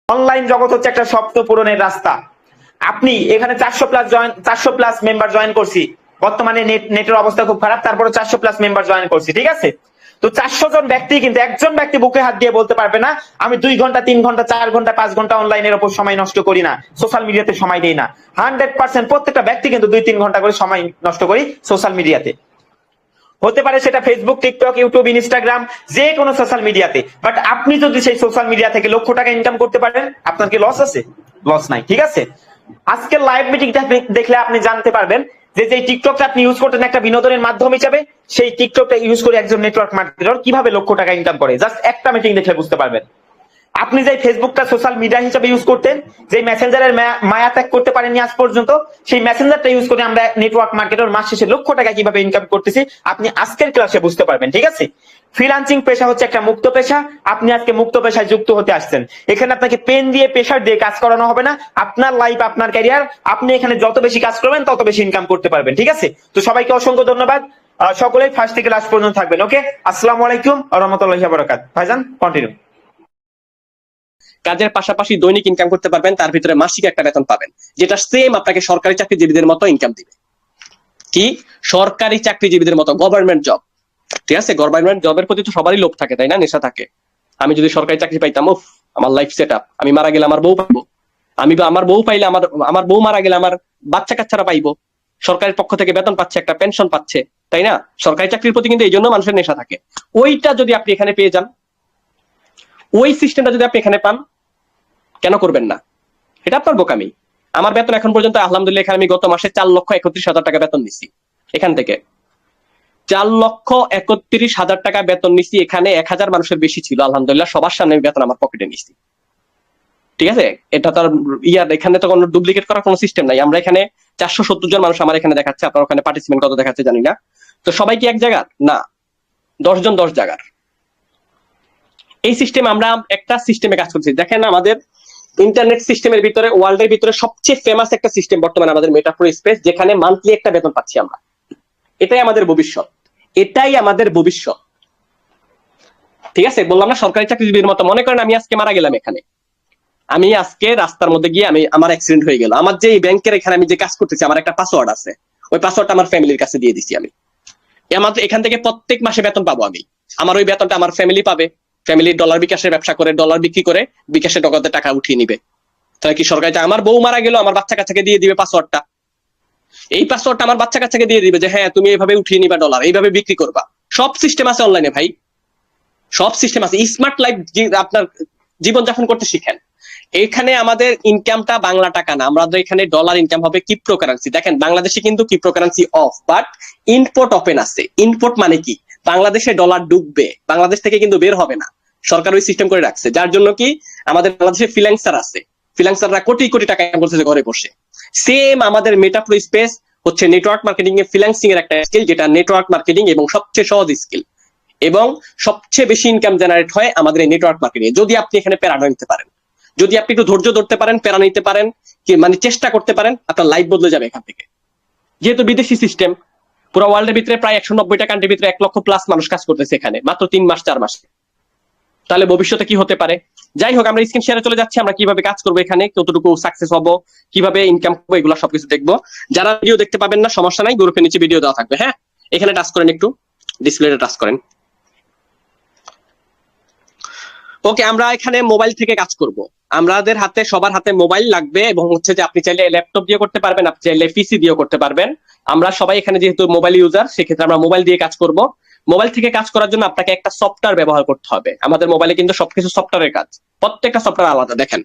Online জগৎ হচ্ছে একটা স্বপ্ন পূরণের রাস্তা। আপনি এখানে 400+ মেম্বার জয়েন করছি, বর্তমানে নেটের অবস্থা খুব খারাপ, তারপরে 400+ মেম্বার জয়েন করছি, ঠিক আছে? তো 400 জন ব্যক্তি, কিন্তু একজন ব্যক্তি বুকে হাত দিয়ে বলতে পারবে না আমি 2 ঘন্টা 3 ঘন্টা 4 ঘন্টা 5 ঘন্টা অনলাইনের উপর সময় নষ্ট করি না, সোশ্যাল মিডিয়াতে সময় দেই না। 100% প্রত্যেকটা ব্যক্তি কিন্তু 2-3 ঘন্টা করে সময় নষ্ট করি সোশ্যাল মিডিয়াতে। হতে পারে সেটা ফেসবুক, টিকটক, ইউটিউব, ইনস্টাগ্রাম, যে কোনো সোশ্যাল মিডিয়াতে। বাট আপনি যদি সেই সোশ্যাল মিডিয়া থেকে লক্ষ টাকা ইনকাম করতে পারেন, আপনার কি লস আছে? লস নাই, ঠিক আছে? আজকের লাইভ মিটিংটা দেখলে আপনি জানতে পারবেন যে যে টিকটকটা আপনি ইউজ করতেন একটা বিনোদনের মাধ্যম হিসেবে, সেই টিকটকটা ইউজ করে একজন নেটওয়ার্ক মার্কেটার কিভাবে লক্ষ টাকা ইনকাম করে, জাস্ট একটা মিটিং দেখলে বুঝতে পারবেন। আপনি যে ফেসবুকটা সোশ্যাল মিডিয়া হিসেবে ইউজ করতেন, যে মেসেঞ্জারের মায়া ত্যাগ করতে পারেননি আজ পর্যন্ত, সেই মেসেঞ্জারটা ইউজ করে আমরা নেটওয়ার্ক মার্কেটার মাস শেষে লক্ষ টাকা কিভাবে ইনকাম করতেছি, আপনি আজকের ক্লাসে বুঝতে পারবেন, ঠিক আছে? ফ্রিল্যান্সিং পেশা হচ্ছে একটা মুক্ত পেশা। আপনি আজকে মুক্ত পেশায় যুক্ত হতে আসছেন। এখানে আপনাকে পেন দিয়ে প্রেশার দিয়ে কাজ করানো হবে না। আপনার লাইফ, আপনার ক্যারিয়ার, আপনি এখানে যত বেশি কাজ করবেন তত বেশি ইনকাম করতে পারবেন, ঠিক আছে? তো সবাইকে অসংখ্য ধন্যবাদ। সকলেই ফার্স্ট থেকে লাস্ট পর্যন্ত থাকবেন। ওকে, আসসালামু আলাইকুম ওয়া রাহমাতুল্লাহি ওয়া বারাকাতুহু। ভাইজান কন্টিনিউ। কাজের পাশাপাশি দৈনিক ইনকাম করতে পারবেন, তার ভিতরে মাসিক একটা বেতন পাবেন, যেটা সেম আপনাকে সরকারি চাকরিজীবীদের মতো ইনকাম দিবে। কি? সরকারি চাকরিজীবীদের মতো, গভর্নমেন্ট জব। ঠিক আছে? গভর্নমেন্ট জবের প্রতি তো সবারই লোভ থাকে, তাই না? নেশা থাকে। আমি যদি সরকারি চাকরি পাইতাম, উফ, আমার লাইফ সেট আপ, আমি মারা গেলে আমার বউ পাইবো, আমার বউ পাইলে আমার বউ মারা গেলে আমার বাচ্চা কাচ্চারা পাইবো, সরকারের পক্ষ থেকে বেতন পাচ্ছে, একটা পেনশন পাচ্ছে, তাই না? সরকারি চাকরির প্রতি কিন্তু এই জন্য মানুষের নেশা থাকে। ওইটা যদি আপনি এখানে পেয়ে যান, ওই সিস্টেমটা যদি আপনি এখানে পান, কেন করবেন না? এটা আপনার বোকামি। আমার বেতন এখন পর্যন্ত আলহামদুলিল্লাহ, এখানে আমি গত মাসে 4,31,000 টাকা বেতন নিছি। এখান থেকে 4,31,000 টাকা বেতন নিছি। এখানে 1000 মানুষের বেশি ছিল, আলহামদুলিল্লাহ সবার সামনে বেতন আমার পকেটে নিছি। ঠিক আছে? এটা তার এখানে তো কোনো ডুপ্লিকেট করার কোনো সিস্টেম নাই। আমরা এখানে 470 জন মানুষ আমার এখানে দেখাচ্ছে, আপনার ওখানে পার্টিসিপেন্ট কত দেখাচ্ছে জানি না। তো সবাই কি এক জায়গার না? 10 জন 10 জায়গার। এই সিস্টেম আমরা একটা সিস্টেমে কাজ করছি। দেখেন, আমাদের ইন্টারনেট সিস্টেমের ভিতরে, ওয়ার্ল্ডের ভিতরে সবচেয়ে ফেমাস একটা সিস্টেম বর্তমানে আমাদের মেটাফোর স্পেস, যেখানে মান্থলি একটা বেতন পাচ্ছি আমরা। এটাই আমাদের ভবিষ্যৎ, এটাই আমাদের ভবিষ্যৎ। ঠিক আছে? বললাম না সরকারি চাকরিজীবীর মতো। মনে করেন আমি আজকে মারা গেলাম, এখানে আমি আজকে রাস্তার মধ্যে গিয়ে আমার অ্যাক্সিডেন্ট হয়ে গেল। আমার যে ব্যাংকের এখানে আমি যে কাজ করতেছি, আমার একটা পাসওয়ার্ড আছে, ওই পাসওয়ার্ডটা আমার ফ্যামিলির কাছে দিয়ে দিছি আমি। এখান থেকে প্রত্যেক মাসে বেতন পাবো আমি। আমার ওই বেতনটা আমার ফ্যামিলি পাবে। ফ্যামিলি ডলার বিকাশের ব্যবসা করে, ডলার বিক্রি করে বিকাশে নগদে টাকা উঠিয়ে নিবে। তাহলে কি সরকারি? আমার বউ মারা গেল, আমার বাচ্চা কাচ্চাকে দিয়ে দিবে পাসওয়ার্ডটা। এই পাসওয়ার্ডটা আমার বাচ্চা কাচ্চাকে দিয়ে দিবে যে হ্যাঁ, তুমি এইভাবে উঠিয়ে নিবা ডলার, এইভাবে বিক্রি করবা। সব সিস্টেম আছে অনলাইনে ভাই, সব সিস্টেম আছে। স্মার্ট লাইফ আপনার জীবনযাপন করতে শিখেন। এখানে আমাদের ইনকামটা বাংলা টাকা না, আমাদের এখানে ডলার ইনকাম হবে ক্রিপ্টোকারেন্সি। দেখেন, বাংলাদেশে কিন্তু cryptocurrency of, but import open আছে। ইম্পোর্ট মানে কি? বাংলাদেশে ডলার ডুববে, বাংলাদেশ থেকে কিন্তু বের হবে না। সরকার ওই সিস্টেম করে রাখছে, যার জন্য কি আমাদের বাংলাদেশে ফ্রিল্যান্সার আছে, ফ্রিল্যান্সাররা কোটি কোটি টাকা ইনকাম করতেছে ঘরে বসে। সেম আমাদের মেটাপ্রো স্পেস হচ্ছে নেটওয়ার্ক মার্কেটিং এ ফ্রিল্যান্সিং এর একটা স্কিল, যেটা নেটওয়ার্ক মার্কেটিং এবং সবচেয়ে সহজ স্কিল, এবং সবচেয়ে বেশি ইনকাম জেনারেট হয় আমাদের এই নেটওয়ার্ক মার্কেটিং। যদি আপনি এখানে প্যারা নিতে পারেন, যদি আপনি একটু ধৈর্য ধরতে পারেন, প্যারা নিতে পারেন, কি মানে চেষ্টা করতে পারেন, আপনার লাইফ বদলে যাবে এখান থেকে। যেহেতু বিদেশি সিস্টেম, পুরো ওয়ার্ল্ডের ভিতরে প্রায় 190টা কান্ট্রির ভিতরে 1 লক্ষ প্লাস মানুষ কাজ করতেছে এখানে মাত্র 3 মাস 4 মাসে। তাহলে ভবিষ্যতে কি হতে পারে? যাই হোক, আমরা স্ক্রিন শেয়ারে চলে যাচ্ছি। আমরা কিভাবে কাজ করবো, এখানে কতটুকু সাকসেস হবো, কিভাবে ইনকাম করবো, এগুলো সবকিছু দেখবো। যারা ভিডিও দেখতে পাবেন না, সমস্যা নাই, গ্রুপের নিচে ভিডিও দেওয়া থাকবে। হ্যাঁ, এখানে টাচ করেন, একটু ডিসপ্লেতে টাচ করেন। ওকে, আমরা এখানে মোবাইল থেকে কাজ করব। আমাদের হাতে, সবার হাতে মোবাইল লাগবে, এবং হচ্ছে যে আপনি চাইলে ল্যাপটপ দিয়ে করতে পারবেন, আপনি চাইলে পিসি দিয়েও করতে পারবেন। আমরা সবাই এখানে যেহেতু মোবাইল ইউজার, সেক্ষেত্রে আমরা মোবাইল দিয়ে কাজ করব। মোবাইল থেকে কাজ করার জন্য আপনাকে একটা সফটওয়্যার ব্যবহার করতে হবে। আমাদের মোবাইলে কিন্তু সবকিছু সফটওয়্যারের কাজ, প্রত্যেকটা সফটওয়্যার আলাদা। দেখেন,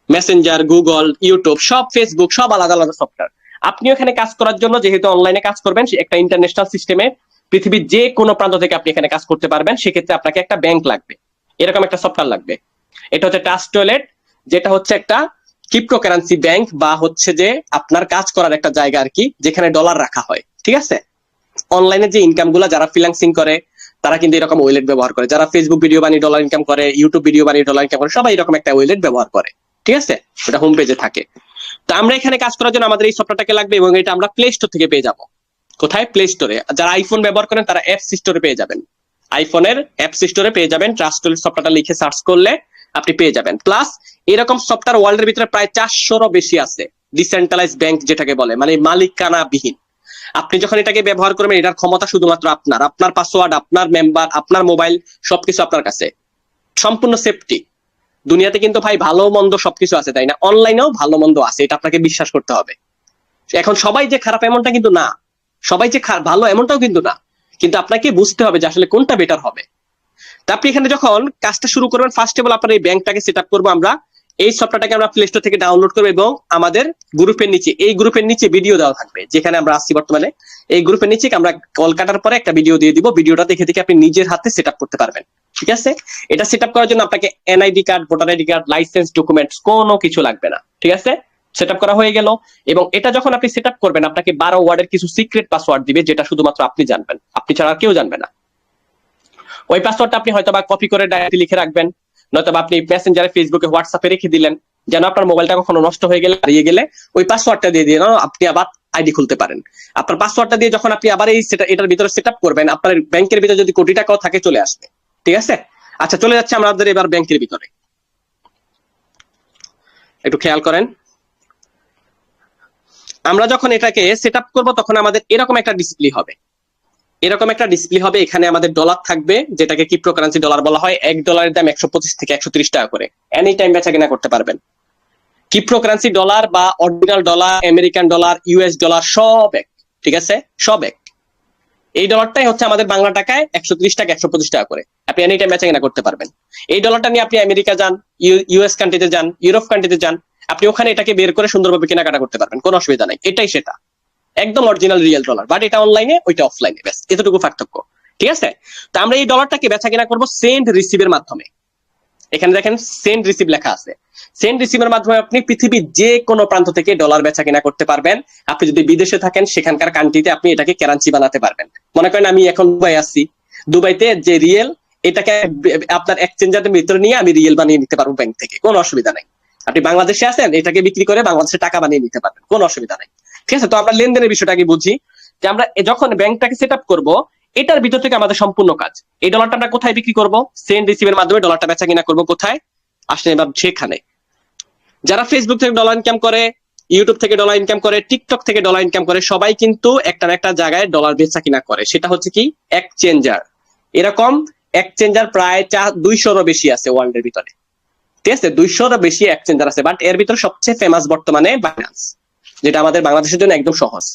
মেসেঞ্জার, গুগল, ইউটিউব, সব, ফেসবুক, সব আলাদা আলাদা সফটওয়্যার। আপনিও এখানে কাজ করার জন্য, যেহেতু অনলাইনে কাজ করবেন, একটা ইন্টারন্যাশনাল সিস্টেমে পৃথিবীর যে কোনো প্রান্ত থেকে আপনি এখানে কাজ করতে পারবেন, সেক্ষেত্রে আপনাকে একটা ব্যাংক লাগবে, এরকম একটা সফটওয়্যার লাগবে। এটা হচ্ছে ট্রাস্ট ওয়ালেট, যেটা হচ্ছে একটা ক্রিপ্টোকারেন্সি ব্যাংক, বা হচ্ছে যে আপনার কাজ করার একটা জায়গা আর কি, যেখানে ডলার রাখা হয়। ঠিক আছে? অনলাইনে যে ইনকাম গুলা যারা ফ্রিল্যান্সিং করে, তারা কিন্তু এরকম ওয়ালেট ব্যবহার করে। যারা ফেসবুক ভিডিও বানিয়ে ডলার ইনকাম করে, ইউটিউব ভিডিও বানিয়ে ডলার ইনকাম করে, সবাই এরকম একটা ওয়ালেট ব্যবহার করে। ঠিক আছে? ওটা হোম পেজে থাকে। তো আমরা এখানে কাজ করার জন্য আমাদের এই সফটওয়্যারটাকে লাগবে, এবং এটা আমরা প্লে স্টোর থেকে পেয়ে যাব। কোথায়? প্লে স্টোরে। যারা আইফোন ব্যবহার করেন তারা অ্যাপস স্টোরে পেয়ে যাবেন, আইফোনের অ্যাপস স্টোরে পেয়ে যাবেন। ট্রাস্ট ওয়ালেট সফটওয়্যারটা লিখে সার্চ করলে আপনি পেয়ে যাবেন। প্লাস এরকম সফটওয়্যার ওয়ার্ল্ডের ভিতরে প্রায় 400-রও বেশি আছে, ডিসেন্ট্রালাইজ ব্যাংক যেটাকে বলে, মানে মালিকানা বিহীন। আপনি যখন এটাকে ব্যবহার করবেন, এটার ক্ষমতা শুধুমাত্র আপনার, আপনার পাসওয়ার্ড, আপনার মেম্বার, আপনার মোবাইল, সবকিছু আপনার কাছে, সম্পূর্ণ সেফটি। দুনিয়াতে কিন্তু ভাই ভালো মন্দ সবকিছু আছে, তাই না? অনলাইনেও ভালো মন্দ আছে, এটা আপনাকে বিশ্বাস করতে হবে। এখন সবাই যে খারাপ এমনটা কিন্তু না, সবাই যে ভালো এমনটাও কিন্তু না, কিন্তু আপনাকে বুঝতে হবে যে আসলে কোনটা বেটার হবে। তা আপনি এখানে যখন কাজটা শুরু করবেন, ফার্স্ট অফ অল আপনার এই ব্যাংকটাকে সেট আপ করবো আমরা। এই সফটওয়্যারটাকে আমরা প্লে স্টোর থেকে ডাউনলোড করবো এবং আমাদের গ্রুপের নিচে, এই গ্রুপের নিচে ভিডিও দেওয়া থাকবে যেখানে আমরা আসছি বর্তমানে। এই গ্রুপের নিচে আমরা কল কাটার পরে একটা ভিডিও দিয়ে দিব, ভিডিওটা দেখে দেখে আপনি নিজের হাতে সেট আপ করতে পারবেন। ঠিক আছে? এটা সেট আপ করার জন্য আপনাকে NID card, voter ID card, licence, documents কোনো কিছু লাগবে না। ঠিক আছে? সেট আপ করা হয়ে গেল। এবং এটা যখন আপনি সেট আপ করবেন, আপনাকে 12 ওয়ার্ডের কিছু সিক্রেট পাসওয়ার্ড দিবে, যেটা শুধুমাত্র আপনি জানবেন, আপনি ছাড়া আর কেউ জানবে না। ওই পাসওয়ার্ডটা আপনি হয়তোবা কপি করে ডায়েরিতে লিখে রাখবেন, নয়তো আপনি মেসেঞ্জারে, ফেসবুকে, হোয়াটসঅ্যাপে রেখে দিলেন, যেন আপনার মোবাইলটা কখনো নষ্ট হয়ে গেলে, হারিয়ে গেলে ওই পাসওয়ার্ডটা দিয়ে দিয়ে আপনি আবার আইডি খুলতে পারেন। আপনার পাসওয়ার্ডটা দিয়ে যখন আপনি আবার এটার ভিতরে সেট আপ করবেন, আপনার ব্যাংকের ভিতরে যদি কোটি টাকাও থাকে চলে আসবে। ঠিক আছে? আচ্ছা, চলে যাচ্ছে আমাদের এবার ব্যাংকের ভিতরে। একটু খেয়াল করেন, আমরা যখন এটাকে সেট আপ করবো তখন আমাদের এরকম একটা ডিসপ্লে হবে, এরকম একটা ডিসপ্লে হবে। এখানে আমাদের ডলার থাকবে, যেটাকে ক্রিপ্টোকারেন্সি ডলার বলা হয়। $1 দাম 125 থেকে 130 টাকা করে, এনি টাইম বেচা কিনা করতে পারবেন। ক্রিপ্টোকারেন্সি ডলার বা original dollar, American dollar, US dollar সব এক। ঠিক আছে? সব এক। এই ডলারটাই হচ্ছে আমাদের বাংলা টাকায় 130 টাকা 125 টাকা করে, আপনি এনি টাইম বেচা কিনা করতে পারবেন। এই ডলারটা নিয়ে আপনি আমেরিকা যান, ইউএস কান্ট্রিতে যান, ইউরোপ কান্ট্রিতে যান, আপনি ওখানে এটাকে বের করে সুন্দরভাবে কেনাকাটা করতে পারবেন, কোনো অসুবিধা নাই। এটাই সেটা, একদম অরিজিনাল রিয়েল ডলার, বাট এটা অনলাইনে, ওইটা অফলাইনে, ব্যাস এতটুকু পার্থক্য। ঠিক আছে? তো আমরা এই ডলারটাকে বেচা কিনা করবো সেন্ড রিসিভের মাধ্যমে। এখানে দেখেন সেন্ড রিসিভ লেখা আছে। সেন্ড রিসিভের মাধ্যমে আপনি পৃথিবীর যে কোনো প্রান্ত থেকে ডলার বেচা কিনা করতে পারবেন। আপনি যদি বিদেশে থাকেন, সেখানকার কান্ট্রিতে আপনি এটাকে কারেন্সি বানাতে পারবেন। মনে করেন আমি এখন দুবাই আছি, দুবাইতে যে রিয়েল, এটাকে আপনার এক্সচেঞ্জারের ভিতরে নিয়ে আমি রিয়েল বানিয়ে নিতে পারবো ব্যাংক থেকে, কোনো অসুবিধা নাই। আপনি বাংলাদেশে আছেন, এটাকে বিক্রি করে বাংলাদেশে টাকা বানিয়ে নিতে পারবেন, কোনো অসুবিধা নাই। ঠিক আছে? তো আমরা লেনদেনের বিষয়টা আগে বুঝি, যে আমরা যখন ব্যাংকটাকে সেট আপ করবো, এটার ভিতর থেকে আমাদের সম্পূর্ণ কাজ। এই ডলারটা আমরা কোথায় বিক্রি করব? সেন্ড রিসিভের মাধ্যমে ডলারটা বেচা কিনা করবো। কোথায়? আসলে এবার সেখানে যারা ফেসবুক থেকে ডলার ইনকাম করে, ইউটিউব থেকে ডলার ইনকাম করে, টিকটক থেকে ডলার ইনকাম করে, সবাই কিন্তু একটা না একটা জায়গায় ডলার বেচা কিনা করে। সেটা হচ্ছে কি? এক্সচেঞ্জার। এরকম এক্সচেঞ্জার প্রায় 200-রও বেশি আছে ওয়ার্ল্ডের ভিতরে। ঠিক আছে? 200-রও বেশি এক্সচেঞ্জার আছে, বাট এর ভিতরে সবচেয়ে ফেমাস বর্তমানে বাইন্যান্স, যেটা আমাদের বাংলাদেশের জন্য একদম সহজ।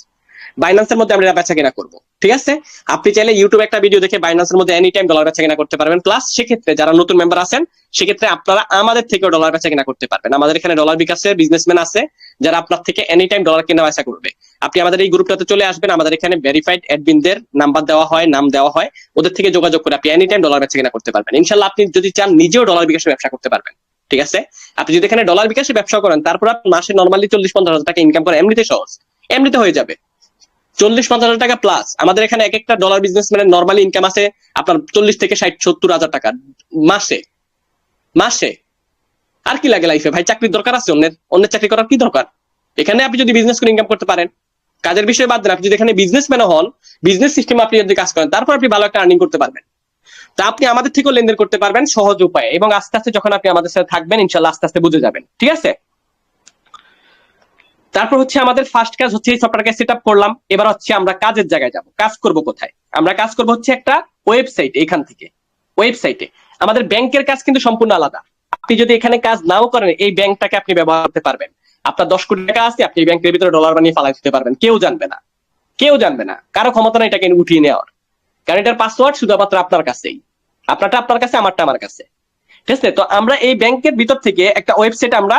বাইন্যান্সের মধ্যে আমরা বেচা কিনা করবো। ঠিক আছে? আপনি চাইলে ইউটিউবে একটা ভিডিও দেখে বাইন্যান্সের মধ্যে এনি টাইম ডলার বেচা কিনা করতে পারবেন। প্লাস সেক্ষেত্রে যারা নতুন মেম্বার আছেন, সেক্ষেত্রে আপনারা আমাদের থেকেও ডলার বেচা কিনা করতে পারবেন। আমাদের এখানে ডলার বিকাশের বিজনেসম্যান আছে, যারা আপনার থেকে এনি টাইম ডলার কেনা বেচা করবে। আপনি আমাদের এই গ্রুপটাতে চলে আসবেন, আমাদের এখানে ভেরিফাইড অ্যাডমিনদের নাম্বার দেওয়া হয়, নাম দেওয়া হয়, ওদের থেকে যোগাযোগ করে আপনি এনি টাইম ডলার বেচা কিনা করতে পারবেন। ইনশাল্লাহ আপনি যদি চান নিজেও ডলার বিকাশে ব্যবসা করতে পারবেন। ঠিক আছে? আপনি যদি এখানে ডলার বিকাশে ব্যবসা করেন, তারপর আপনি মাসে নর্মালি 40-50 হাজার টাকা ইনকাম করে, এমনিতে সহজ, এমনিতে হয়ে যাবে 40-50 হাজার টাকা প্লাস। আমাদের এখানে এক একটা ডলার বিজনেসম্যানের নর্মালি ইনকাম আছে আপনার 40 থেকে 60-70 হাজার টাকা মাসে। মাসে আর কি লাগে লাইফে ভাই? চাকরির দরকার আছে? অন্যের চাকরি করার কি দরকার? এখানে আপনি যদি বিজনেস করে ইনকাম করতে পারেন, কাজের বিষয়ে বাদ দেন, আপনি যদি এখানে বিজনেসম্যানও হন, বিজনেস সিস্টেমে আপনি যদি কাজ করেন, তারপর আপনি ভালো একটা আর্নিং করতে পারবেন। তা আপনি আমাদের থেকেও লেনদেন করতে পারবেন সহজ উপায়ে, এবং আস্তে আস্তে যখন আপনি আমাদের সাথে থাকবেন, ইনশাল্লাহ আস্তে আস্তে বুঝে যাবেন। ঠিক আছে? তারপর হচ্ছে আমাদের ফার্স্ট কাজ হচ্ছে এই সফটওয়্যারকে সেট আপ করলাম। এবার হচ্ছে আমরা কাজের জায়গায় যাব। কাজ করব কোথায়? আমরা কাজ করব হচ্ছে একটা ওয়েবসাইট। এখান থেকে ওয়েবসাইটে আমাদের ব্যাংকের কাজ কিন্তু সম্পূর্ণ আলাদা। আপনি যদি এখানে কাজ নাও করেন, এই ব্যাংকটাকে আপনি ব্যবহার করতে পারবেন। আপনার 10 কোটি টাকা আছে, আপনি ব্যাংকের ভিতরে ডলার বানিয়ে ফালাই দিতে পারবেন, কেউ জানবে না, কেউ জানবে না, কারো ক্ষমতা নাই এটাকে উঠিয়ে নেওয়ার। কারণ এটার পাসওয়ার্ড শুধুমাত্র আপনার কাছেই, আপনারটা আপনার কাছে, আমারটা আমার কাছে। ঠিক আছে? তো আমরা এই ব্যাংকের ভিতর থেকে একটা ওয়েবসাইট আমরা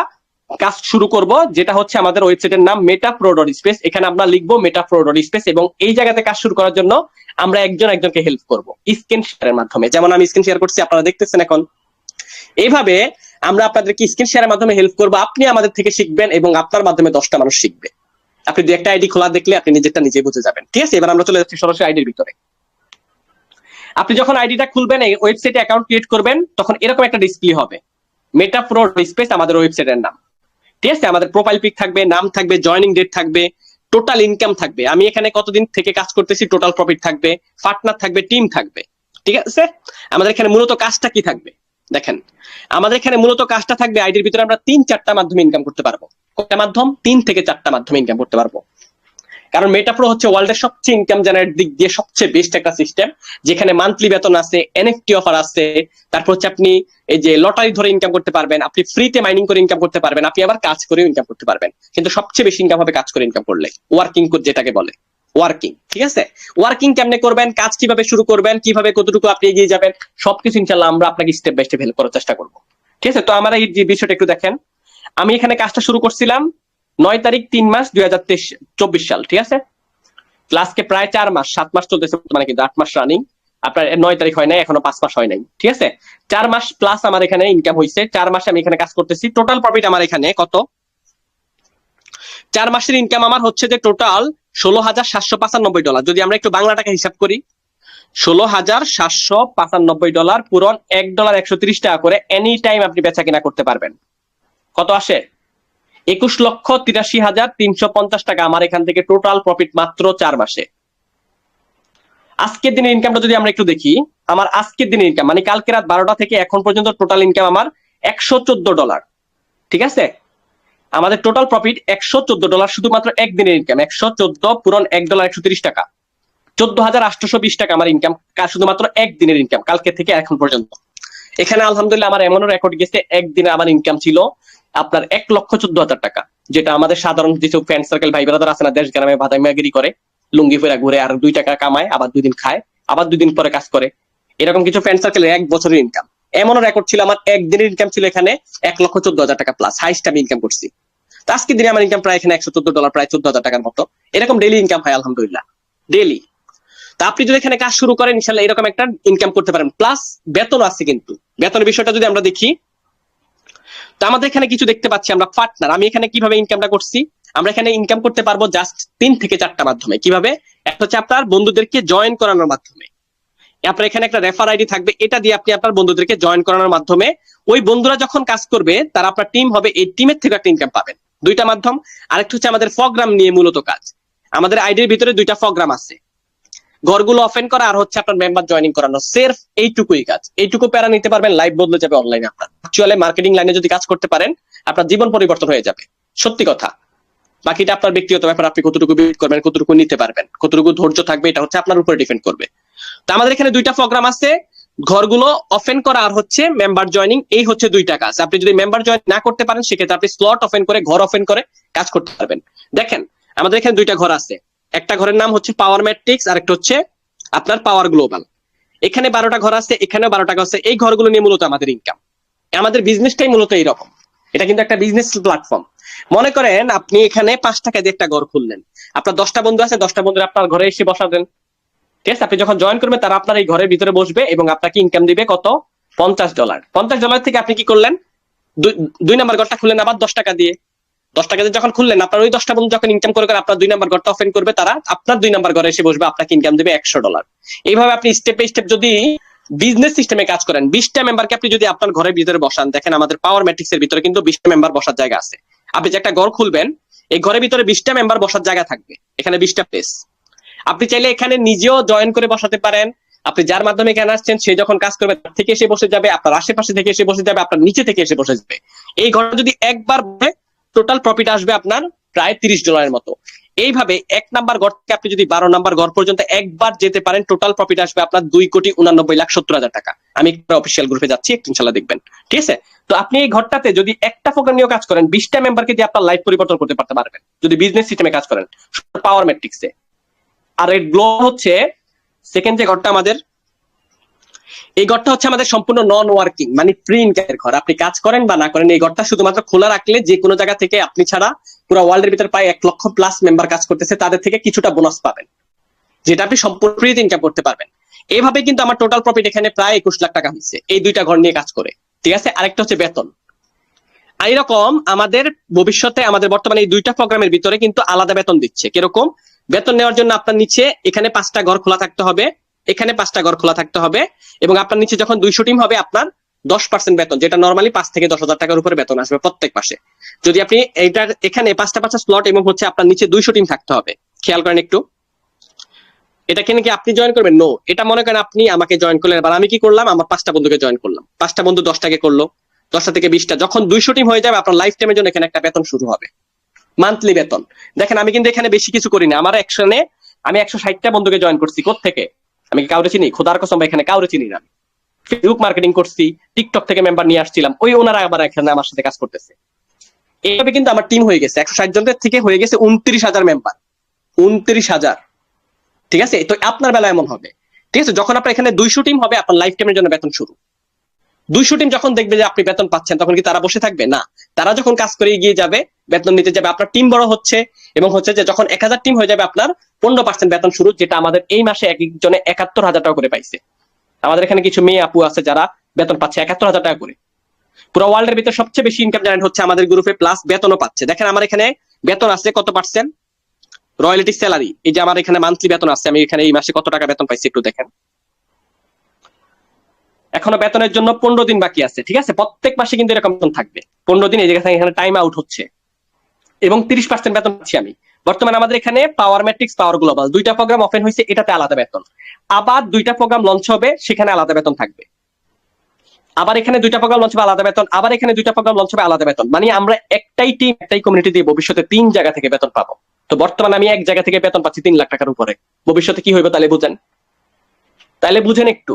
কাজ শুরু করব, যেটা হচ্ছে আমাদের ওয়েবসাইটের নাম metapro.space। এখানে আমরা লিখবো metapro.space, এবং এই জায়গাতে কাজ শুরু করার জন্য আমরা একজনকে হেল্প করব স্ক্রিন শেয়ারের মাধ্যমে। যেমন আমি স্ক্রিন শেয়ার করছি, আপনারা দেখতেছেন এখন। এইভাবে আমরা আপনাদেরকে স্ক্রিন শেয়ারের মাধ্যমে হেল্প করব। আপনি আমাদের থেকে শিখবেন এবং আপনার মাধ্যমে 10টা মানুষ শিখবে। আপনি দু একটা আইডি খোলা দেখলে আপনি নিজেরটা নিজে বুঝে যাবেন। ঠিক আছে? এবার আমরা চলে যাচ্ছি সরাসরি আইডির ভিতরে। আপনি যখন আইডিটা খুলবেন, এই ওয়েবসাইটে অ্যাকাউন্ট ক্রিয়েট করবেন, তখন এরকম একটা ডিসপ্লে হবে, metapro.space আমাদের ওয়েবসাইটের নাম। ঠিক আছে? আমাদের প্রোফাইল পিক থাকবে, নাম থাকবে, জয়নিং ডেট থাকবে, টোটাল ইনকাম থাকবে, আমি এখানে কতদিন থেকে কাজ করতেছি টোটাল প্রফিট থাকবে, পার্টনার থাকবে, টিম থাকবে। ঠিক আছে? আমাদের এখানে মূলত কাজটা কি থাকবে? দেখেন আমাদের এখানে মূলত কাজটা থাকবে আইডির ভিতরে আমরা 3-4টা মাধ্যমে ইনকাম করতে পারবো। কয়টা মাধ্যম? 3 থেকে 4টা মাধ্যমে ইনকাম করতে পারবো। কারণ মেটাপ্রো হচ্ছে ওয়ার্ল্ডের সবচেয়ে ইনকাম জেনারেট দিক দিয়ে সবচেয়ে বেস্ট একটা সিস্টেম, যেখানে মান্থলি বেতন আছে, এনএফটি অফার আছে, তারপর হচ্ছে আপনি এই যে লটারি ধরে ইনকাম করতে পারবেন, আপনি ফ্রিতে মাইনিং করে ইনকাম করতে পারবেন, আপনি আবার কাজ করেও ইনকাম করতে পারবেন। কিন্তু সবচেয়ে বেশি ইনকাম হবে কাজ করে ইনকাম করলে, ওয়ার্কিং যেটাকে বলে ওয়ার্কিং। ঠিক আছে, ওয়ার্কিং কেমনে করবেন, কাজ কিভাবে শুরু করবেন, কিভাবে কতটুকু আপনি এগিয়ে যাবেন, সবকিছু ইনশাআল্লাহ আমরা আপনাকে স্টেপ বাই স্টেপ হেল্প করার চেষ্টা করবো। ঠিক আছে, তো আমার এই যে বিষয়টা একটু দেখেন। আমি এখানে কাজটা শুরু করছিলাম 9 তারিখ 3 মাস 2024 সাল। ঠিক আছে, ক্লাসকে প্রায় 4 মাস 7 মাস চলতেছে, মানে কিন্তু 8 মাস রানিং। আপনার 9 তারিখ হয় নাই, এখনো 5 মাস হয় নাই। ঠিক আছে, 4 মাস প্লাস আমার এখানে ইনকাম হয়েছে। 4 মাসে আমি এখানে কাজ করতেছি। টোটাল প্রফিট আমার এখানে কত? 4 মাসের ইনকাম আমার হচ্ছে যে টোটাল $16,795। যদি আমরা একটু বাংলা টাকা হিসাব করি, $16,795 পূরণ $1.130 করে এনি টাইম আপনি বেচা কিনা করতে পারবেন। কত আসে? 21,83,350 টাকা আমার এখান থেকে টোটাল প্রফিট মাত্র 4 মাসে। আজকের দিনের ইনকামটা যদি আমরা একটু দেখি, আমার আজকের দিনের ইনকাম মানে কালকে রাত 12টা থেকে এখন পর্যন্ত টোটাল ইনকাম আমার $114। ঠিক আছে, আমাদের টোটাল প্রফিট $114 শুধুমাত্র একদিনের ইনকাম। 114 পূরণ $1.130 টাকা, 14,820 টাকা আমার ইনকাম শুধুমাত্র একদিনের ইনকাম কালকে থেকে এখন পর্যন্ত। এখানে আলহামদুলিল্লাহ আমার এমনও রেকর্ড গেছে, একদিনে আমার ইনকাম ছিল আপনার 1,14,000 টাকা, যেটা আমাদের সাধারণ যেসব ফ্রেন্ড সার্কেল ভাই ব্রাদার আছে না, দেশ গ্রামে ভাদাইমাগিরি করে, লুঙ্গি ফেরা ঘুরে আর 2 টাকা কামায়, আবার 2 দিন খায়, আবার 2 দিন পরে কাজ করে, এরকম কিছু ফ্রেন্ড সার্কেলের 1 বছরের ইনকাম। এমনও রেকর্ড ছিল আমার একদিনের ইনকাম ছিল এখানে 1,14,000 টাকা প্লাস, হাইস্ট আমি ইনকাম করছি। তো আজকের দিনে আমার ইনকাম প্রায় এখানে $114, প্রায় 14,000 টাকার মতো। এরকম ডেইলি ইনকাম হয় আলহামদুলিল্লাহ, ডেইলি। তা আপনি যদি এখানে কাজ শুরু করেন ইনশাল্লাহ এরকম একটা ইনকাম করতে পারেন, প্লাস বেতন আছে। কিন্তু বেতনের বিষয়টা যদি আমরা দেখি, তো আমাদের এখানে কিছু দেখতে পাচ্ছি আমরা পার্টনার। আমি এখানে কিভাবে ইনকামটা করছি, আমরা এখানে ইনকাম করতে পারবো জাস্ট 3 থেকে 4টা মাধ্যমে। কিভাবে? একটা হচ্ছে আপনার বন্ধুদেরকে জয়েন করানোর মাধ্যমে। আপনার এখানে একটা রেফার আইডি থাকবে, এটা দিয়ে আপনি আপনার বন্ধুদেরকে জয়েন করানোর মাধ্যমে ওই বন্ধুরা যখন কাজ করবে তারা আপনার টিম হবে, এই টিমের থেকে একটা ইনকাম পাবেন। 2টা মাধ্যম। আরেকটা হচ্ছে আমাদের প্রোগ্রাম নিয়ে মূলত কাজ। আমাদের আইডির ভিতরে 2টা প্রোগ্রাম আছে, ঘরগুলো ওপেন করা আর হচ্ছে আপনার মেম্বার জয়েনিং করানো। সির্ফ এইটুকুই কাজ, এইটুকু প্যারা নিতে পারবেন, লাইফ বদলে যাবে অনলাইনে। আপনার অ্যাকচুয়ালি মার্কেটিং লাইনে যদি কাজ করতে পারেন আপনার জীবন পরিবর্তন হয়ে যাবে, সত্যি কথা। বাকিটা আপনার ব্যক্তিগত ব্যাপার, আপনি কতটুকু বিল্ড করবেন, কতটুকু নিতে পারবেন, কতটুকু ধৈর্য থাকবে, এটা হচ্ছে আপনার উপরে ডিপেন্ড করবে। তো আমাদের এখানে 2টা প্রোগ্রাম আছে, ঘরগুলো ওপেন করা আর হচ্ছে মেম্বার জয়েনিং। এই হচ্ছে 2টা কাজ। আপনি যদি মেম্বার জয়েন না করতে পারেন সেক্ষেত্রে আপনি স্লট ওপেন করে, ঘর ওপেন করে কাজ করতে পারবেন। দেখেন আমাদের এখানে 2টা ঘর আছে, একটা ঘরের নাম হচ্ছে পাওয়ার ম্যাট্রিক্স আর একটা হচ্ছে আপনার পাওয়ার গ্লোবাল। এখানে 12টা ঘর আছে, এখানেও 12টা ঘর আছে। এই ঘরগুলো নিয়ে মূলত আমাদের ইনকাম, আমাদের বিজনেসটাই মূলত এইরকম। এটা কিন্তু একটা বিজনেস প্ল্যাটফর্ম। মনে করেন আপনি এখানে 5 টাকা দিয়ে একটা ঘর খুললেন, আপনার 10টা বন্ধু আছে, 10টা বন্ধু আপনার ঘরে এসে বসাবেন। ঠিক আছে, আপনি যখন জয়েন করবেন তারা আপনার এই ঘরের ভিতরে বসবে এবং আপনাকে ইনকাম দিবে কত? $50। $50 থেকে আপনি কি করলেন? 2 নাম্বার ঘরটা খুললেন আবার 10 টাকা দিয়ে। 10 টাকা দিয়ে যখন খুললেন, আপনার ওই 10টা বন্ধু যখন ইনকাম করে আপনার 2 নাম্বার ঘরটা ওপেন করবে, তারা আপনার 2 নাম্বার ঘরে এসে বসবে, আপনাকে ইনকাম দেবে $100। এইভাবে আপনি স্টেপ বাই স্টেপ যদি বিজনেস সিস্টেমে কাজ করেন, 20টা মেম্বারকে আপনি যদি আপনার ঘরের ভিতরে বসান, দেখেন আমাদের পাওয়ার ম্যাট্রিক্স এর ভিতরে কিন্তু 20টা মেম্বার বসার জায়গা আছে। আপনি যে একটা ঘর খুলবেন, এই ঘরের ভিতরে 20টা মেম্বার বসার জায়গা থাকবে, এখানে 20টা প্লেস। আপনি চাইলে এখানে নিজেও জয়েন করে বসাতে পারেন। আপনি যার মাধ্যমে এখানে আসছেন সে যখন কাজ করবে তার থেকে এসে বসে যাবে, আপনার আশেপাশে থেকে এসে বসে যাবে, আপনার নিচে থেকে এসে বসে যাবে। এই ঘরটা যদি একবার টোটাল প্রফিট আসবে আপনার প্রায় $30 মতো। এইভাবে 1 নাম্বার ঘর থেকে আপনি যদি 12 নাম্বার ঘর পর্যন্ত একবার যেতে পারেন, টোটাল প্রফিট আসবে আপনার 2,89,70,000 টাকা। আমি একটা অফিসিয়াল গ্রুপে যাচ্ছি, একটু ইনশাআল্লাহ দেখবেন। ঠিক আছে, তো আপনি এই ঘরটাতে যদি একটা প্রোগ্রাম নিয়ে কাজ করেন, 20টা মেম্বারকে দিয়ে আপনার লাইফ পরিবর্তন করতে পারবেন যদি বিজনেস সিস্টেমে কাজ করেন পাওয়ার ম্যাট্রিক্সে। আর এই গ্লো হচ্ছে সেকেন্ড যে ঘরটা আমাদের, এই ঘরটা হচ্ছে আমাদের সম্পূর্ণ নন ওয়ার্কিং মানে ফ্রি ইনকামের ঘর। আপনি কাজ করেন বা না করেন, এই ঘরটা শুধুমাত্র খোলা রাখলে যে কোনো জায়গা থেকে আপনি ছাড়া পুরো ওয়ার্ল্ডের ভিতরে প্রায় 1 লক্ষ প্লাস মেম্বার কাজ করতেছে, তাদের থেকে কিছুটা বোনাস পাবেন, যেটা আপনি সম্পূর্ণ ফ্রিতে ইনকাম করতে পারবেন। এইভাবে কিন্তু আমার টোটাল প্রফিট এখানে প্রায় 21 লাখ টাকা হচ্ছে এই 2টা ঘর নিয়ে কাজ করে। ঠিক আছে, আরেকটা হচ্ছে বেতন। আর এরকম আমাদের ভবিষ্যতে আমাদের বর্তমানে এই 2টা প্রোগ্রামের ভিতরে কিন্তু আলাদা বেতন দিচ্ছে। কিরকম? বেতন নেওয়ার জন্য আপনার নিচে এখানে 5টা ঘর খোলা থাকতে হবে, এখানে 5টা ঘর খোলা থাকতে হবে, এবং আপনার নিচে যখন 200 টিম হবে আপনার 10% বেতন, যেটা নরমালি 5 থেকে 10,000 টাকার উপরে বেতন আসবে প্রত্যেক মাসে। যদি আপনি এইটা এখানে 5টা স্লট এবং হচ্ছে আপনার নিচে 200 টিম থাকতে হবে। খেয়াল করেন একটু, এটা কেন কি আপনি জয়েন করবেন? নো, এটা মনে করেন আপনি আমাকে জয়েন করলেন, এবার আমি কি করলাম, আমার 5টা বন্ধুকে জয়েন করলাম, 5টা বন্ধু 10টাকে করলো, 10টা থেকে 20টা, যখন 200 টিম হয়ে যাবে আপনার লাইফ টাইমের জন্য এখানে একটা বেতন শুরু হবে, মান্থলি বেতন। দেখেন আমি কিন্তু এখানে বেশি কিছু করি না, আমার একশনে আমি 160টা বন্ধুকে জয়েন করছি। কোত্থেকে? আমি কাউরে চিনি? খোদার কসম ভাই, এখানে কাউরে চিনি না। ফেসবুক মার্কেটিং করছি, টিকটক থেকে মেম্বার নিয়ে আসছিলাম, ওই ওনারা আবার এখানে আমার সাথে কাজ করতেছে। এইভাবে কিন্তু আমার টিম হয়ে গেছে 160 জনের থেকে হয়ে গেছে 29,000 মেম্বার, 29,000। ঠিক আছে, তো আপনার বেলা এমন হবে। ঠিক আছে, যখন আপনার এখানে 200 টিম হবে আপনার লাইফ টাইমের জন্য বেতন শুরু। 200 টিম যখন দেখবে যে আপনি বেতন পাচ্ছেন, তখন কি তারা বসে থাকবে? না, তারা যখন কাজ করে এগিয়ে যাবে, বেতন নিতে যাবে, আপনার টিম বড় হচ্ছে, এবং হচ্ছে যে যখন 1000 টিম হয়ে যাবে আপনার 15% বেতন শুরু, যেটা আমাদের এই মাসে এক একজনে 71,000 টাকা করে পাইছে। আমাদের এখানে কিছু মেয়ে আপু আছে যারা বেতন পাচ্ছে 71,000 টাকা করে। পুরো ওয়ার্ল্ডের ভিতরে সবচেয়ে বেশি ইনকাম জেনারেট হচ্ছে আমাদের গ্রুপে, প্লাস বেতনও পাচ্ছে। দেখেন আমার এখানে বেতন আছে কত পার্সেন্ট, রয়্যালিটি স্যালারি। এই যে আমার এখানে মান্থলি বেতন আছে, আমি এখানে এই মাসে কত টাকা বেতন পাইছি একটু দেখেন। এখনো বেতনের জন্য 15 দিন বাকি আছে। ঠিক আছে, প্রত্যেক মাসে কিন্তু এরকম বেতন থাকবে 15 দিন। এই জায়গা থেকে এখানে টাইম আউট হচ্ছে, এবং 30% বেতন পাচ্ছি আমি। বর্তমানে আমাদের এখানে পাওয়ার ম্যাট্রিক্স, পাওয়ার গ্লোবাল 2টা প্রোগ্রাম ওপেন হয়েছে, এটাতে আলাদা বেতন। আবার 2টা প্রোগ্রাম লঞ্চ হবে, সেখানে আলাদা বেতন থাকবে। আবার এখানে 2টা প্রোগ্রাম লঞ্চ হবে, আলাদা বেতন। আবার এখানে 2টা প্রোগ্রাম লঞ্চ হবে, আলাদা বেতন। মানে আমরা একটাই টিম, একটাই কমিউনিটি দিয়ে ভবিষ্যতে 3 জায়গা থেকে বেতন পাবো। তো বর্তমানে আমি এক জায়গা থেকে বেতন পাচ্ছি 3 লাখ টাকার উপরে। ভবিষ্যতে কি হইবে তাহলে বুঝেন, তাহলে বুঝেন একটু।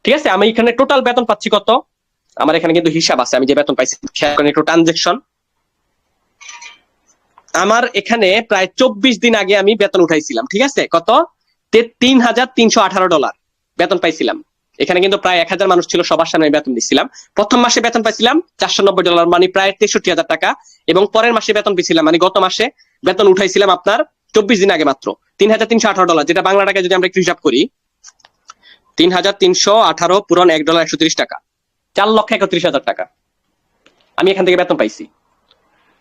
ঠিক আছে, আমি এখানে টোটাল বেতন পাচ্ছি কত, আমার এখানে কিন্তু হিসাব আছে, আমি যে বেতন পাইছি শেয়ার করেন একটু ট্রানজেকশন। আমার এখানে প্রায় 24 দিন আগে আমি বেতন উঠাইছিলাম। ঠিক আছে, কত? $3,318 বেতন পাইছিলাম। এখানে কিন্তু প্রায় 1000 মানুষ ছিল, সবার সামনে বেতন দিচ্ছিলাম। প্রথম মাসে বেতন পাইছিলাম $490, মানে প্রায় 63,000 টাকা। এবং পরের মাসে বেতন পেয়েছিলাম, মানে গত মাসে বেতন উঠাইছিলাম আপনার 24 দিন আগে মাত্র $3,318, যেটা বাংলা টাকায় যদি আমরা একটু হিসাব করি, 3,318 পূরণ $1 130 টাকা, 4,31,000 টাকা আমি এখান থেকে বেতন পাইছি।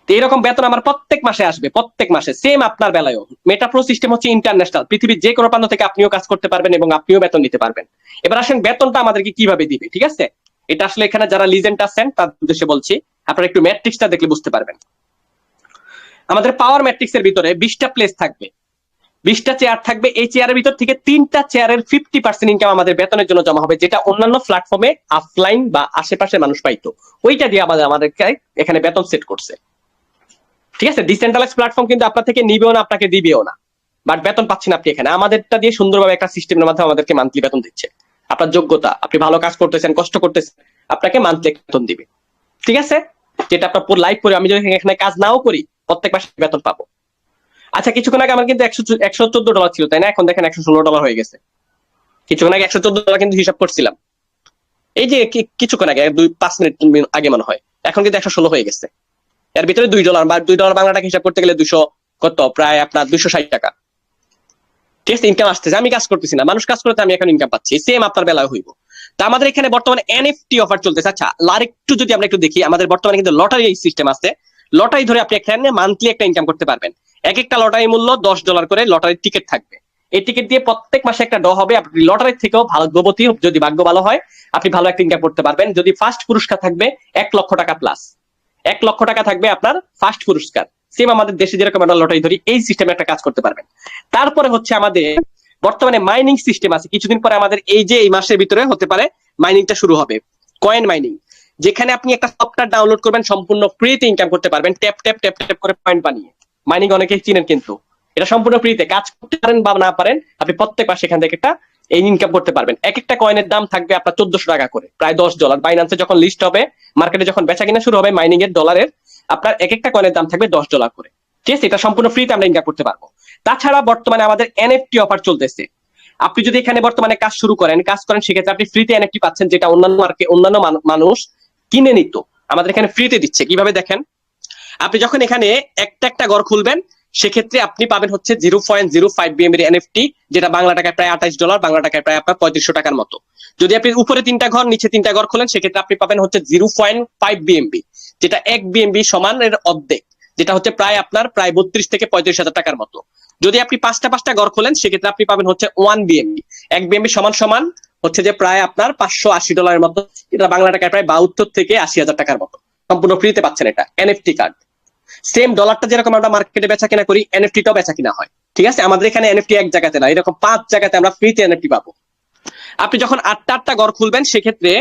তো এরকম বেতন আমার প্রত্যেক মাসে আসবে, প্রত্যেক মাসে। সেম আপনার বেলায়ও। মেটাপ্রো সিস্টেম হচ্ছে ইন্টারন্যাশনাল, পৃথিবীর যে কোনো প্রান্ত থেকে আপনিও কাজ করতে পারবেন এবং আপনিও বেতন নিতে পারবেন। এবার আসেন বেতনটা আমাদেরকে কিভাবে দিবে। ঠিক আছে, এটা আসলে এখানে যারা লিজেন্ড আছেন তাদের উদ্দেশ্যে বলছি, আপনারা একটু ম্যাট্রিক্সটা দেখলে বুঝতে পারবেন। আমাদের পাওয়ার ম্যাট্রিক্স এর ভিতরে 20টা প্লেস থাকবে, 20টা চেয়ার থাকবে। এই চেয়ারের ভিতর থেকে 3টা চেয়ারের 50% ইনকাম আমাদের বেতনের জন্য জমা হবে, যেটা অন্যান্য প্ল্যাটফর্মে অফলাইন বা আশেপাশের মানুষ পাইতো। ওইটা দিয়ে আমাদেরকে এখানে বেতন সেট করছে। ঠিক আছে, ডিসেন্ট্রালাইজ প্ল্যাটফর্ম কিন্তু আপনার থেকে নিবেও না, আপনাকে দিবেও না, বাট বেতন পাচ্ছেন আপনি এখানে। আমাদেরটা দিয়ে সুন্দরভাবে একটা সিস্টেমের মাধ্যমে আমাদেরকে মান্থলি বেতন দিচ্ছে। আপনার যোগ্যতা, আপনি ভালো কাজ করতেছেন, কষ্ট করতেছেন, আপনাকে মান্থলি বেতন দিবে। ঠিক আছে, যেটা আপনার পুরো লাইফ করে, আমি যদি এখানে কাজ নাও করি প্রত্যেক মাসে বেতন পাবো। আচ্ছা, কিছুক্ষণ আগে আমার কিন্তু $114 ছিল, তাই না? এখন দেখেন $116 হয়ে গেছে। কিছুক্ষণ আগে $114 কিন্তু হিসাব করছিলাম, এই যে কিছুক্ষণ আগে 5 মিনিট আগে মনে হয়। এখন কিন্তু 116 হয়ে গেছে। এর ভিতরে $2 বা $2 বাংলা টাকা হিসাব করতে গেলে 200 কত, প্রায় আপনার 260 টাকা। ঠিক আছে, ইনকাম আসতেছে, আমি কাজ করতেছি না, মানুষ কাজ করতে, আমি এখন ইনকাম পাচ্ছি। সেম আপনার বেলায় হইব। তা আমাদের এখানে বর্তমানে এনএফটি অফার চলতেছে। আচ্ছা, আর একটু যদি আমরা একটু দেখি, আমাদের বর্তমানে কিন্তু লটারি সিস্টেম আছে। লটারি ধরে আপনি এখানে মান্থলি একটা ইনকাম করতে পারবেন। এক একটা লটারি মূল্য $10 করে লটারির টিকিট থাকবে। এই টিকিট দিয়ে প্রত্যেক মাসে একটা ড্র হবে। আপনি লটারির থেকেও ভাগ্যবতী, যদি ভাগ্য ভালো হয় আপনি ভালো একটা ইনকাম করতে পারবেন। যদি ফার্স্ট পুরস্কার থাকবে 1 লক্ষ টাকা প্লাস, 1 লক্ষ টাকা থাকবে আপনার ফার্স্ট পুরস্কার। সেম আমাদের দেশে যেরকম আমরা লটারি ধরি, এই সিস্টেমে একটা কাজ করতে পারবেন। তারপরে হচ্ছে আমাদের বর্তমানে মাইনিং সিস্টেম আছে। কিছুদিন পরে আমাদের এই যে এই মাসের ভিতরে হতে পারে মাইনিংটা শুরু হবে, কয়েন মাইনিং, যেখানে আপনি একটা সফটওয়্যার ডাউনলোড করবেন, সম্পূর্ণ ফ্রিতে ইনকাম করতে পারবেন, ট্যাপ ট্যাপ ট্যাপ ট্যাপ করে পয়েন্ট বানিয়ে। মাইনিং অনেকেই চিনেন, কিন্তু এটা সম্পূর্ণ ফ্রিতে। কাজ করতে পারেন বা না পারেন, আপনি প্রত্যেক মাসে এখান থেকে একটা এই ইনকাম করতে পারবেন। এক একটা কয়েনের দাম থাকবে আপনার $1400 টাকা করে, প্রায় $10। বাইন্যান্সে যখন লিস্ট হবে, মার্কেটে যখন বেচা কিনা শুরু হবে মাইনিং এর ডলারের, আপনার এক একটা কয়েনের দাম থাকবে $10 করে। ঠিক আছে, এটা সম্পূর্ণ ফ্রিতে আমরা ইনকাম করতে পারবো। তাছাড়া বর্তমানে আমাদের এনএফটি অফার চলতেছে। আপনি যদি এখানে বর্তমানে কাজ শুরু করেন, সেক্ষেত্রে আপনি ফ্রিতে এনএফটি পাচ্ছেন, যেটা অন্যান্য মানুষ কিনে নিত, আমাদের এখানে ফ্রিতে দিচ্ছে। কিভাবে দেখেন, আপনি যখন এখানে একটা একটা ঘর খুলবেন, সেক্ষেত্রে আপনি পাবেন হচ্ছে 0.05 BNB এনএফটি, যেটা বাংলা টাকায় প্রায় $28, বাংলা টাকায় প্রায় আপনার 3500 টাকার মতো। যদি আপনি উপরে 3টা ঘর, নিচে 3টা ঘর খোলেন, সেক্ষেত্রে আপনি পাবেন হচ্ছে 0.5 BNB, যেটা 1 BNB সমান এর অর্ধেক, যেটা হচ্ছে প্রায় আপনার প্রায় 32 থেকে 35,000 টাকার মতো। যদি আপনি 5টা ঘর খোলেন, সেক্ষেত্রে আপনি পাবেন হচ্ছে 1 BNB, 1 BNB সমান হচ্ছে যে প্রায় আপনার $580 মতো, এটা বাংলা টাকায় প্রায় 72 থেকে 80,000 টাকার মতো। সম্পূর্ণ ফ্রিতে পাচ্ছেন এটা এনএফটি কার্ড। সেম ডলারটা যেরকম আমরা মার্কেটে বেচা কিনা করি, এনএফটিটাও বেচা কিনা হয়। ঠিক আছে, আমাদের এখানে এনএফটি এক জায়গাতে না, এরকম 5 জায়গাতে আমরা ফ্রিতে এনএফটি পাবো। আপনি যখন 8টা ঘর খুলবেন সেক্ষেত্রে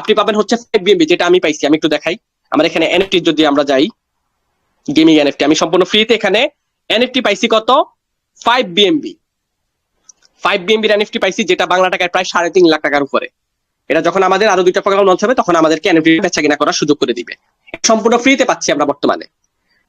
আপনি পাবেন হচ্ছে 5 বিএমবি, যেটা আমি পাইছি। আমি একটু দেখাই, আমার এখানে এনএফটি যদি আমরা যাই, গেমিং এনএফটি আমি সম্পূর্ণ ফ্রিতে এখানে এনএফটি পাইছি কত, 5 বিএমবি। 5 বিএমবি এনএফটি পাইছি, যেটা বাংলা টাকায় প্রায় 3.5 লাখ টাকার উপরে। এটা যখন আমাদের আরো 2টা প্রোগ্রাম লঞ্চ হবে তখন আমাদেরকে এনএফটি বেচা কিনা করার সুযোগ করে দিবে। সম্পূর্ণ ফ্রিতে পাচ্ছি আমরা বর্তমানে।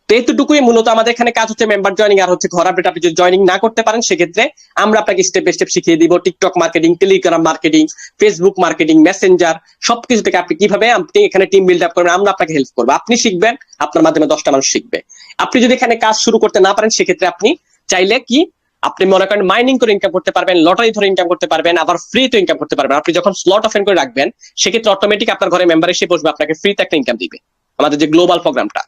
তো এতটুকুই মূলত আমাদের এখানে কাজ হচ্ছে, মেম্বার জয়েনিং আর হচ্ছে ঘর আপডেট। আপনি যদি জয়েনিং না করতে পারেন সেক্ষেত্রে আমরা আপনাকে স্টেপ বাই স্টেপ শিখিয়ে দিব TikTok marketing, Telegram marketing, Facebook marketing, Messenger, সবকিছু থেকে আপনি কিভাবে আপনি এখানে টিম বিল্ড আপ করবেন আমরা আপনাকে হেল্প করবো। আপনি শিখবেন, আপনার মাধ্যমে 10টা মানুষ শিখবে। আপনি যদি এখানে কাজ শুরু করতে না পারেন সেক্ষেত্রে আপনি চাইলে কি আপনি মনে করেন মাইনিং করে ইনকাম করতে পারবেন, লটারি ধরে ইনকাম করতে পারবেন, আবার ফ্রিতে ইনকাম করতে পারবেন। আপনি যখন স্লট ওপেন করে রাখবেন সেক্ষেত্রে অটোমেটিক আপনার ঘরে মেম্বার এসে বসবে, আপনাকে ফ্রিতে একটা ইনকাম দিবে, আমাদের যে গ্লোবাল প্রোগ্রামটা।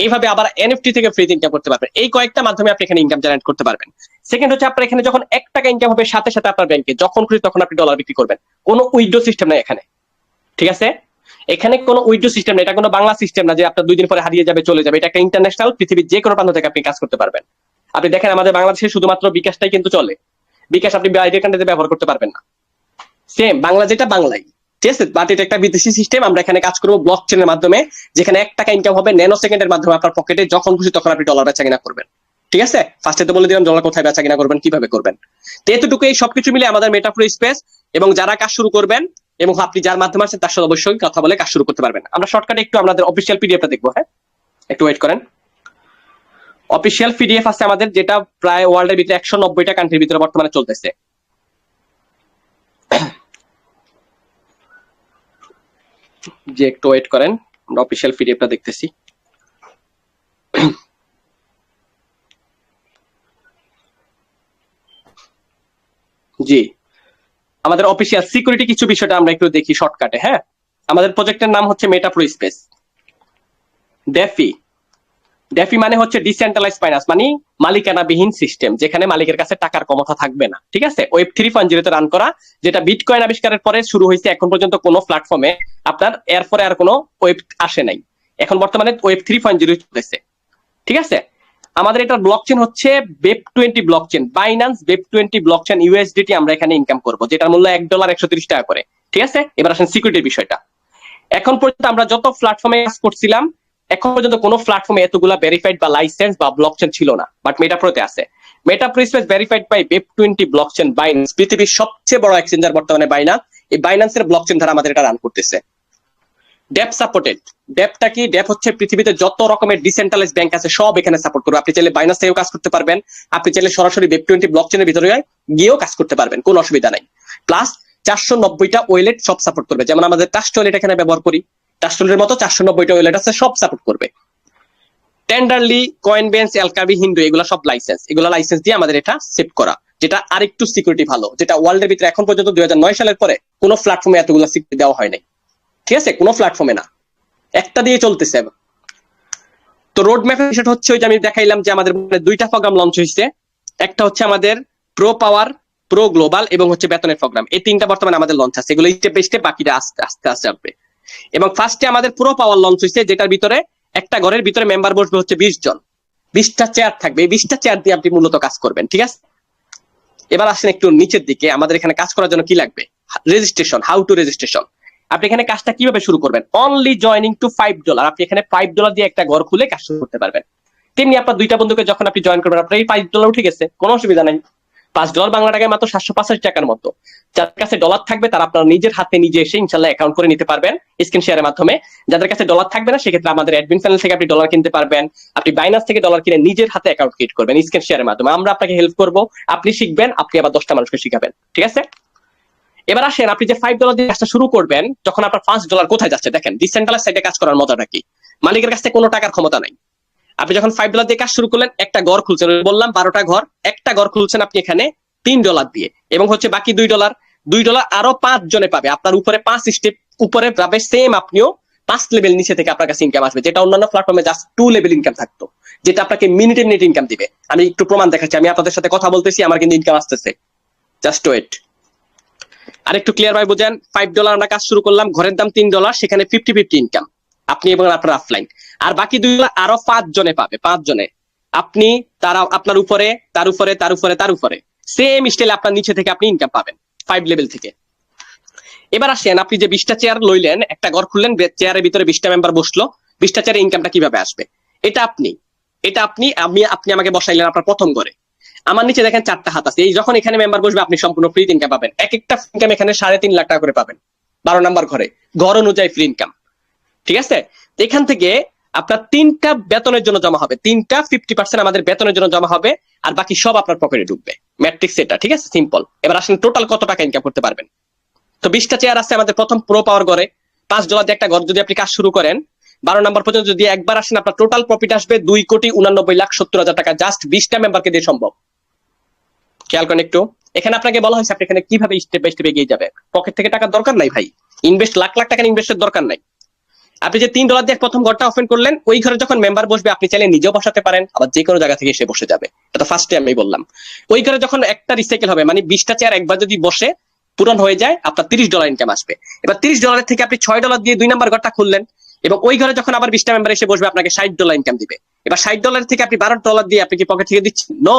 এইভাবে আবার এনএফটি থেকে ফ্রিতে ইনকাম করতে পারবেন। এই কয়েকটা মাধ্যমে আপনি এখানে ইনকাম জেনারেট করতে পারবেন। সেকেন্ড হচ্ছে আপনার এখানে যখন 1 টাকা ইনকাম হবে সাথে সাথে আপনার ব্যাংকে যখন খুশি তখন আপনি ডলার বিক্রি করবেন। কোনো উইথড্র সিস্টেম নাই এখানে, ঠিক আছে? এখানে কোনো উইথড্র সিস্টেম নেই, এটা কোনো বাংলা সিস্টেম না যে আপনার 2 দিন পরে হারিয়ে যাবে চলে যাবে। এটা একটা ইন্টারন্যাশনাল, পৃথিবীর যে কোনো প্রান্ত থেকে আপনি কাজ করতে পারবেন। আপনি দেখেন আমাদের বাংলাদেশে শুধুমাত্র বিকাশটাই কিন্তু চলে, বিকাশ আপনি বাইরের কান্ট্রিতে ব্যবহার করতে পারবেন না। সেম বাংলা যেটা বাংলাই, ঠিক আছে, বাট এটা একটা বিদেশি সিস্টেম। আমরা এখানে কাজ করবো ব্লক চেনের মাধ্যমে, যেখানে 1 টাকা ইনকাম হবে ন্যানো সেকেন্ডের মাধ্যমে আপনার পকেটে যখন খুশি তখন আপনি ডলার বেচা কিনা করবেন। ঠিক আছে, ফার্স্টে তো বলে দিলাম ডলার কোথায় বেচা কিনা করবেন, কিভাবে করবেন। তো এতটুকু এই সবকিছু মিলে আমাদের মেটাপ্রো স্পেস, এবং যারা কাজ শুরু করবেন এবং আপনি যার মাধ্যমে আছেন তার সাথে অবশ্যই কথা বলে কাজ শুরু করতে পারবেন। আমরা শর্টকাটে একটু আমাদের অফিসিয়াল পিডিএফটা দেখবো। হ্যাঁ, একটু ওয়েট করেন। অফিসিয়াল পিডিএফ আছে আমাদের, যেটা প্রায় ওয়ার্ল্ডের ভিতরে 190টা কান্ট্রির ভিতরে বর্তমানে চলতেছে। যে একটু ওয়েট করেন, আমরা অফিসিয়াল পিডিএফটা দেখতেছি। জি, আমাদের অফিসিয়াল সিকিউরিটি কিছু বিষয়টা আমরা একটু দেখি শর্টকাটে। হ্যাঁ, আমাদের প্রজেক্টের নাম হচ্ছে মেটাপ্রো স্পেস। ডেফি, ডেফি মানে হচ্ছে ডিসেন্ট্রালাইজ ফাইন্যান্স, মানে মালিকানাবিহীন সিস্টেম, যেখানে মালিকের কাছে টাকার ক্ষমতা থাকবে না। ঠিক আছে, ওয়েব 3.0 রান করা, যেটা বিটকয়েন আবিষ্কারের পরে শুরু হয়েছে। এখন পর্যন্ত কোনো প্ল্যাটফর্মে আপনার এরপরে আর কোনো ওয়েব আসে নাই। এখন বর্তমানে ওয়েব 3.0 চলতেছে। ঠিক আছে, আমাদের এটা ব্লকচেন হচ্ছে Web20 blockchain, Binance Web20 blockchain USDT আমরা এখানে ইনকাম করব, যেটার মূল্য $1 130 টাকা করে। ঠিক আছে, এবার আসেন সিকিউরিটির বিষয়টা। এখন পর্যন্ত আমরা যত প্ল্যাটফর্মে কাজ করছিলাম, এখন পর্যন্ত কোনো প্ল্যাটফর্মে এতগুলা ভেরিফাইড বা লাইসেন্স বা ব্লকচেন ছিল না, বাট মেটাপ্রোতে আছে। Metapro space verified by Web20 blockchain Binance, পৃথিবীর সবচেয়ে বড় এক্সচেঞ্জার বর্তমানে বাইন্যান্স। এই বাইন্যান্সের ব্লকচেন দ্বারা আমাদের এটা রান করতেছে। ডেপ সাপোর্টেড, ডেপটা কি? ডেপ হচ্ছে পৃথিবীতে যত রকমের ডিসেন্ট্রালাইজ ব্যাংক আছে সব এখানে সাপোর্ট করবে। আপনি চাইলে বাইন্যান্স থেকেও কাজ করতে পারবেন, আপনি চাইলে সরাসরি Web20 ব্লকচেনের ভিতরে গিয়েও কাজ করতে পারবেন, কোনো অসুবিধা নাই। প্লাস 490টা ওয়েলেট সব সাপোর্ট করবে, যেমন আমাদের ট্রাস্ট ওয়েলেট এখানে ব্যবহার করি, ট্রাস্ট ওয়েলেটের মতো 490টা ওয়েলেট আছে, সব সাপোর্ট করবে। টেন্ডারলি, কয়েনবেন্স, এলকাবি, হিন্দু, এগুলো সব লাইসেন্স, এগুলো লাইসেন্স দিয়ে আমাদের এটা সেভ করা, যেটা আরেকটু সিকিউরিটি ভালো, যেটা ওয়ার্ল্ডের ভিতরে এখন পর্যন্ত 2009 সালের পরে কোনো প্ল্যাটফর্মে এতগুলো সিকিউরিটি দেওয়া হয় নাই। ঠিক আছে, কোনো প্ল্যাটফর্মে না, একটা দিয়ে চলতেছে। তো রোড ম্যাপ সেটা হচ্ছে ওই যে আমি দেখাইলাম যে আমাদের 2টা প্রোগ্রাম লঞ্চ হয়েছে। একটা হচ্ছে আমাদের প্রো পাওয়ার, প্রো গ্লোবাল এবং হচ্ছে বেতনের প্রোগ্রাম। এই 3টা বর্তমানে আমাদের লঞ্চ আছে, এগুলো স্টেপ বাই স্টেপ, বাকিটা আস্তে আস্তে আসবে। এবং ফার্স্টে আমাদের প্রো পাওয়ার লঞ্চ হয়েছে, যেটার ভিতরে একটা ঘরের ভিতরে মেম্বার বসবে হচ্ছে 20 জন, 20টা চেয়ার থাকবে। এই 20টা চেয়ার দিয়ে আপনি মূলত কাজ করবেন। ঠিক আছে, এবার আসেন একটু নিচের দিকে। আমাদের এখানে কাজ করার জন্য কি লাগবে? Registration, how to registration. আপনি এখানে কাজটা কিভাবে শুরু করবেন? Only joining to $5। আপনি এখানে $5 দিয়ে একটা ঘর খুলে কাজ শুরু করতে পারবেন। তেমনি আপনার 2টা বন্ধুকে যখন আপনি জয়েন করবেন, আপনার এই $5 উঠে গেছে, কোনো অসুবিধা নাই। $5 বাংলা টাকায় মাত্র 785 টাকার মতো। যার কাছে ডলার থাকবে তারা আপনার নিজের হাতে নিজে এসে ইনশাল্লাহ অ্যাকাউন্ট করে নিতে পারবেন স্ক্রিন শেয়ারের মাধ্যমে। যাদের কাছে ডলার থাকবে না সেক্ষেত্রে আমাদের অ্যাডমিন প্যানেল থেকে আপনি ডলার কিনতে পারবেন। আপনি বাইন্যান্স থেকে ডলার কিনে নিজের হাতে অ্যাকাউন্ট ক্রিয়েট করবেন স্ক্রিন শেয়ারের মাধ্যমে। আমরা আপনাকে হেল্প করব, আপনি শিখবেন, আপনি আবার 10টা মানুষকে শিখাবেন। ঠিক আছে, এবার আসেন আপনি যে $5 দিয়ে কাজটা শুরু করবেন, যখন আপনার $5 কোথায় যাচ্ছে দেখেন। ডিসেন্ট্রালাইজ সাইডে কাজ করার মজাটা কি? মালিকের কাছে কোনো টাকার ক্ষমতা নাই। আপনি যখন $5 দিয়ে কাজ শুরু করলেন, একটা ঘর খুলছেন, বললাম 12টা ঘর, একটা ঘর খুলছেন আপনি এখানে $3 দিয়ে, এবং হচ্ছে বাকি $2 আরো 5 জনে পাবে। আপনার উপরে 5 স্টেপ উপরে পাবে, সেম আপনিও 5 লেভেল নিচে থেকে আপনার কাছে ইনকাম আসবে, যেটা অন্যান্য প্ল্যাটফর্মে জাস্ট 2 লেভেল ইনকাম থাকতো, যেটা আপনাকে মিনিটে মিনিট ইনকাম দিবে। আমি একটু প্রমাণ দেখাচ্ছি, আমি আপনাদের সাথে কথা বলতেছি, আমার কিন্তু ইনকাম আসতেছে। জাস্ট ওয়েট, আর একটু ক্লিয়ার ভাই বুঝেন। $5 আমরা কাজ শুরু করলাম, ঘরের দাম $3, সেখানে 50-50 ইনকাম আপনি এবং আপনার অফলাইন। আর বাকি $2 আরো 5 জনে পাবে, 5 জনে। আপনি তারা আপনার উপরে, তার উপরে, তার উপরে, তার উপরে সেম স্টাইলে আপনার নিচে থেকে আপনি ইনকাম পাবেন 5 লেভেল থেকে। এবার আসেন, আপনি যে 20টা চেয়ার লইলেন, একটা ঘর খুললেন, চেয়ারের ভিতরে 20টা মেম্বার বসলো, 20টা চেয়ারে ইনকামটা কিভাবে আসবে? এটা আপনি আপনি আমাকে বসাইলেন আপনার প্রথম ঘরে। আমার নিচে দেখেন 4টা হাত আছে, এই যখন এখানে মেম্বার বসবে আপনি সম্পূর্ণ ফ্রি ইনকাম পাবেন। এক একটা ইনকাম এখানে 3.5 লাখ টাকা করে পাবেন 12 নাম্বার ঘরে, ঘর অনুযায়ী ফ্রি ইনকাম। ঠিক আছে, এখান থেকে আপনার 3টা বেতনের জন্য জমা হবে, 3টা 50% আমাদের বেতনের জন্য জমা হবে, আর বাকি সব আপনার পকেটে ঢুকবে। ম্যাট্রিক্স এটা, ঠিক আছে, সিম্পল। এবার আসেন টোটাল কত টাকা ইনকাম করতে পারবেন। তো 20টা চেয়ার আছে আমাদের প্রথম প্রো পাওয়ার ঘরে, $5 দিয়ে একটা ঘর যদি আপনি কাজ শুরু করেন, 12 নম্বর পর্যন্ত যদি একবার আসেন, আপনার টোটাল প্রফিট আসবে 2,89,70,000 টাকা, জাস্ট 20টা মেম্বারকে দিয়ে সম্ভব। খেয়াল করেন একটু, এখানে আপনাকে বলা হয়েছে আপনি এখানে কিভাবে স্টেপ বাই স্টেপ এগিয়ে যাবে। পকেট থেকে টাকার দরকার নাই ভাই, ইনভেস্ট লাখ লাখ টাকা ইনভেস্টের দরকার নাই। আপনি যে $3 দিয়ে প্রথম ঘরটা ওপেন করলেন, ওই ঘরে যখন মেম্বার বসবে আপনি চাইলে নিজেও বসাতে পারেন, আবার যে কোনো জায়গা থেকে এসে বসে যাবে। এটা ফার্স্টে আমি বললাম। ওই ঘরে যখন একটা রিসাইকেল হবে, মানে 20টা চেয়ার একবার যদি বসে পূরণ হয়ে যায়, আপনার $30 ইনকাম আসবে। এবার $30 থেকে আপনি $6 দিয়ে 2 নাম্বার ঘরটা খুললেন, এবং ওই ঘরে যখন আবার 20টা মেম্বার এসে বসবে আপনাকে $60 ইনকাম দিবে। এবার $60 থেকে আপনি $12 দিয়ে আপনি কি পকেট থেকে দিচ্ছেন? নো,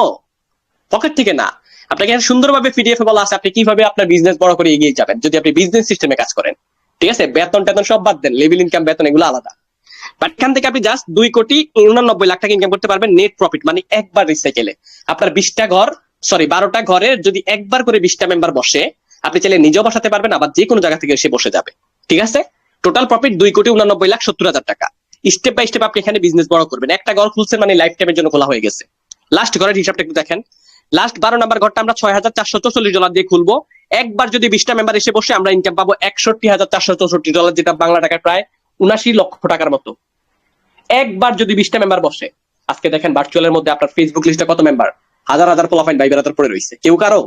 পকেট থেকে না। আপনাকে সুন্দরভাবে পিডিএফ বলা আছে আপনি কিভাবে আপনার বিজনেস বড় করে এগিয়ে যাবেন যদি আপনি বিজনেস সিস্টেমে কাজ করেন। ঠিক আছে, বেতন টেতন সব বাদ দেন, লেভেল ইনকাম বেতন এগুলো আলাদা। বাট এখান থেকে আপনি জাস্ট 2,89,00,000 টাকা ইনকাম করতে পারবেন নেট প্রফিট, মানে একবার রিসাইকেলে। আপনার 20টা ঘর, সরি 12টা ঘরে যদি একবার করে 20টা মেম্বার বসে, আপনি চাইলে নিজেও বসাতে পারবেন, আবার যে কোনো জায়গা থেকে এসে বসে যাবে। ঠিক আছে, টোটাল প্রফিট 2,89,70,000 টাকা। স্টেপ বাই স্টেপ আপনি এখানে বিজনেস বড় করবেন। একটা ঘর খুলছেন মানে লাইফ টাইমের জন্য খোলা হয়ে গেছে। লাস্ট ঘরের হিসাবটা একটু দেখেন, লাস্ট 12 নাম্বার ঘরটা আমরা $6,444 দিয়ে খুলবো। একবার যদি 20টা মেম্বার এসে বসে আমরা ইনকাম পাবো $61,464, যেটা বাংলা টাকায় প্রায় 79 লক্ষ টাকার মতো। একবার যদি 20টা মেম্বার বসে, আজকে দেখেন ভার্চুয়ালের মধ্যে আপনার ফেসবুক লিস্টে কত মেম্বার, হাজার হাজার পোলাফাইন ভাই বেড়াতে পড়ে রয়েছে। কেউ কারো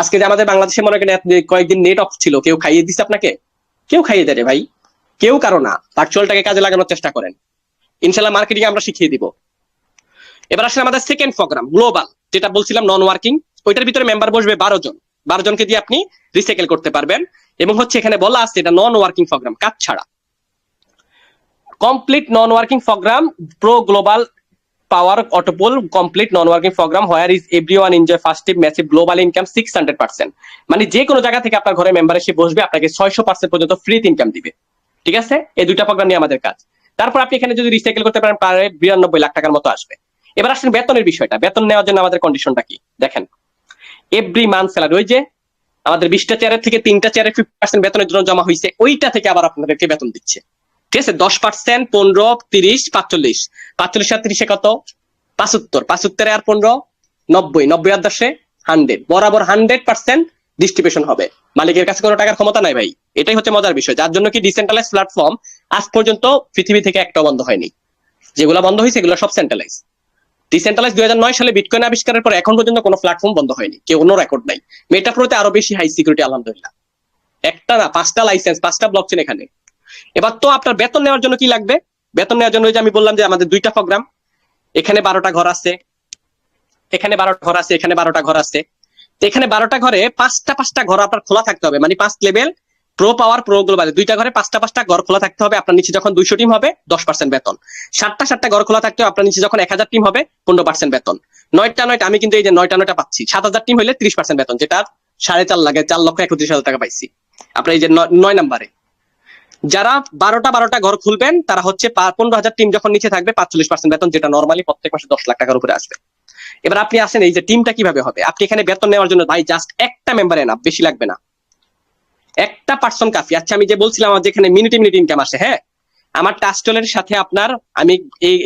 আজকে যে আমাদের বাংলাদেশে মনে করেন কয়েকদিন নেট অফ ছিল, কেউ খাইয়ে দিচ্ছে আপনাকে? কেউ খাইয়ে দেয় ভাই, কেউ কারো না। ভার্চুয়ালটাকে কাজে লাগানোর চেষ্টা করেন, ইনশাল্লাহ মার্কেটিং আমরা শিখিয়ে দিব। এবার আসলে আমাদের সেকেন্ড প্রোগ্রাম গ্লোবাল, যেটা বলছিলাম নন ওয়ার্কিং, ওইটার ভিতরে মেম্বার বসবে 12 জন। 12 জনকে দিয়ে আপনি রিসাইকেল করতে পারবেন। এবং হচ্ছে এখানে বলা আছে এটা নন ওয়ার্কিং প্রোগ্রাম, কাজ ছাড়া। Complete non working programme, pro global power অটোপোল complete non working programme, where is everyone enjoy first massive global income 600%। মানে যে কোনো জায়গা থেকে আপনার ঘরে মেম্বার এসে বসবে, আপনাকে 600% পর্যন্ত ফ্রি ইনকাম দিবে। ঠিক আছে, এই দুইটা প্রোগ্রাম নিয়ে আমাদের কাজ। তারপর আপনি এখানে যদি রিসাইকেল করতে পারেন, প্রায় 92 লাখ টাকার মতো আসবে। এবার আসেন বেতনের বিষয়টা, বেতন নেওয়ার জন্য আমাদের কন্ডিশনটা কি দেখেন। এভরি মান্থ স্যালারি, ওই যে আমাদের 20টা চেয়ারের থেকে 3টা চেয়ারে 50% বেতনের জন্য জমা হয়েছে, ওইটা থেকে আবার আপনাদেরকে বেতন দিচ্ছে। ঠিক আছে, 10%, 15, 30, 45, 45 আর 30 কত? 75, 75 আর 15, 90, 90 আর 10, 100, বরাবর 100% ডিস্ট্রিবিউশন হবে। মালিকের কাছে কোনো টাকার ক্ষমতা নাই ভাই। এটাই হচ্ছে মজার বিষয়, যার জন্য কি ডিসেন্ট্রালাইজ প্ল্যাটফর্ম আজ পর্যন্ত পৃথিবী থেকে একটা বন্ধ হয়নি। যেগুলো বন্ধ হয়েছে এগুলো সব সেন্ট্রালাইজ। ডিসেন্ট্রালাইজ 2009 সালে বিটকয়েন আবিষ্কারের পর এখন পর্যন্ত কোনো প্ল্যাটফর্ম বন্ধ হয়নি, কেউ কোনো রেকর্ড নাই। মেটাপ্রোতে আরো বেশি হাই সিকিউরিটি আলহামদুলিল্লাহ, একটা না 5টা লাইসেন্স, 5টা ব্লকচেন এখানে। এবার তো আপনার বেতন নেওয়ার জন্য কি লাগবে? বেতন নেওয়ার জন্য যে আমি বললাম যে আমাদের 2টা প্রোগ্রাম, এখানে 12টা ঘর আছে, এখানে 12টা ঘর আছে, এখানে 12টা ঘর আছে। এখানে 12টা ঘরে 5টা ঘর আপনার খোলা থাকতে হবে, মানে 5 লেভেল প্রো পাওয়ার প্রো গ্লোবাল 2টা ঘরে 5টা ঘর খোলা থাকতে হবে। আপনার নিচে যখন 200 টিম হবে 10% বেতন। 7টা ঘর খোলা থাকতে হবে, আপনার নিচে যখন 1000 টিম হবে 15% বেতন। 9টা আমি কিন্তু এই যে 9টা পাচ্ছি, 7000 টিম হলে 30% বেতন, যেটা 4.5 লাখে 4,31,000 টাকা পাইছি। আপনার এই যে 9 নাম্বারে যারা 12টা ঘর খুলবেন, তারা হচ্ছে 15,000 টিম যখন নিচে থাকবে 45% বেতন, যেটা নর্মালি প্রত্যেক মাসে 10 লাখ টাকার উপরে আসবে। এবার আপনি আসেন এই যে টিমটা কিভাবে হবে। আপনি এখানে বেতন নেওয়ার জন্য ভাই জাস্ট একটা মেম্বার এনাফ, বেশি লাগবে না, একটা পার্সন কাফি। আচ্ছা, আমি যে বলছিলাম আমার যেখানে মিনিট ইনকাম আসে, হ্যাঁ, আমার টাস্টলের সাথে আপনার আমি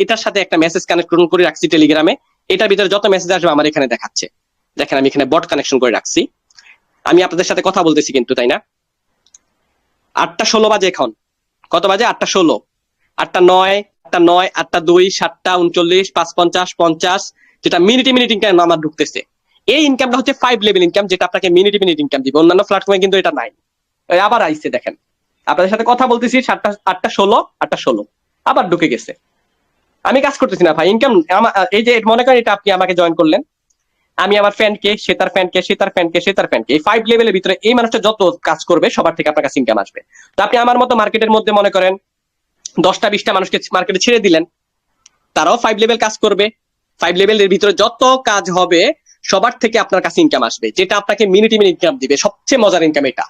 এটার সাথে একটা মেসেজ কানেক্ট করে রাখছি টেলিগ্রামে। এটার ভিতরে যত মেসেজ আসবে আমার এখানে দেখাচ্ছে। দেখেন আমি এখানে বট কানেকশন করে রাখছি, আমি আপনাদের সাথে কথা বলতেছি কিন্তু, তাই না? 8টা 16 বাজে এখন, কত বাজে? 8টা 16, 8টা 9, 8টা 9, 8টা 2, 7টা 39, 550, 50, যেটা মিনিট ইনকাম আমার ঢুকতেছে। এই ইনকামটা হচ্ছে 5 লেভেল ইনকাম, যেটা আপনাকে মিনিট ইনকাম দিবে। অন্যান্য প্ল্যাটফর্মে কিন্তু এটা নাই। আবার আইছে দেখেন, আপনাদের সাথে কথা বলতেছি, 8টা 16 আবার ঢুকে গেছে। আমি কাজ করতেছি না ভাই, ইনকাম এই যে মনে করেন এটা আপনি আমাকে জয়েন করলেন, আমি আমার ফ্যানকে, সে তার ফ্যানকে, সে তার ফ্যানকে, সে তার ফ্যানকে, এই 5 লেভেলের ভিতরে এই মানুষটা যত কাজ করবে সবার থেকে আপনার কাছে ইনকাম আসবে। তো আপনি আমার মতো মার্কেটের মধ্যে মনে করেন 10টা 20টা মানুষকে মার্কেটে ছেড়ে দিলেন, তারাও 5 লেভেল কাজ করবে। 5 লেভেলের ভিতরে যত কাজ হবে সবার থেকে আপনার কাছে ইনকাম আসবে, যেটা আপনাকে মিনিটে মিনিট ইনকাম দিবে। সবচেয়ে মজার ইনকাম এটা।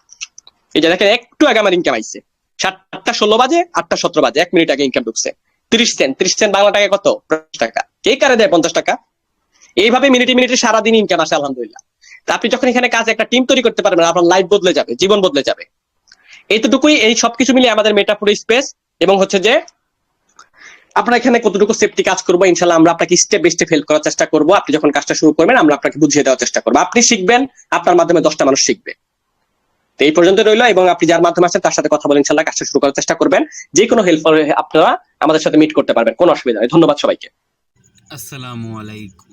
এই যে দেখেন, একটু আগে আমার ইনকাম আইছে 7:16 বাজে, 8:17 বাজে, 1 মিনিট আগে ইনকাম ঢুকছে 30 সেন্ট। 30 সেন্ট বাংলা টাকা কত? 50 টাকা। কে কারে দেয় 50 টাকা? এইভাবে মিনিটে মিনিটে সারাদিন ইনকাম আসে আলহামদুলিল্লাহ। তা আপনি যখন এখানে কাজে একটা টিম তৈরি করতে পারবেন, আপনার লাইফ বদলে যাবে, জীবন বদলে যাবে। এইটুকুই, এই সবকিছু মিলিয়ে আমাদের মেটাফোর স্পেস। এবং হচ্ছে যে আপনার এখানে কতটুকু সেফটি কাজ করবো, ইনশাল্লাহ আমরা আপনাকে স্টেপ বাই স্টেপ হেল্প করার চেষ্টা করবো। আপনি যখন কাজটা শুরু করবেন আমরা আপনাকে বুঝিয়ে দেওয়ার চেষ্টা করবো, আপনি শিখবেন, আপনার মাধ্যমে 10টা মানুষ শিখবে। তো এই পর্যন্ত রইলো, এবং আপনি যার মাধ্যমে আছেন তার সাথে কথা বলে ইনশাল্লাহ কাজটা শুরু করার চেষ্টা করবেন। যে কোনো হেল্প আপনারা আমাদের সাথে মিট করতে পারবেন, কোনো অসুবিধা নেই। ধন্যবাদ সবাইকে। আসসালামু আলাইকুম।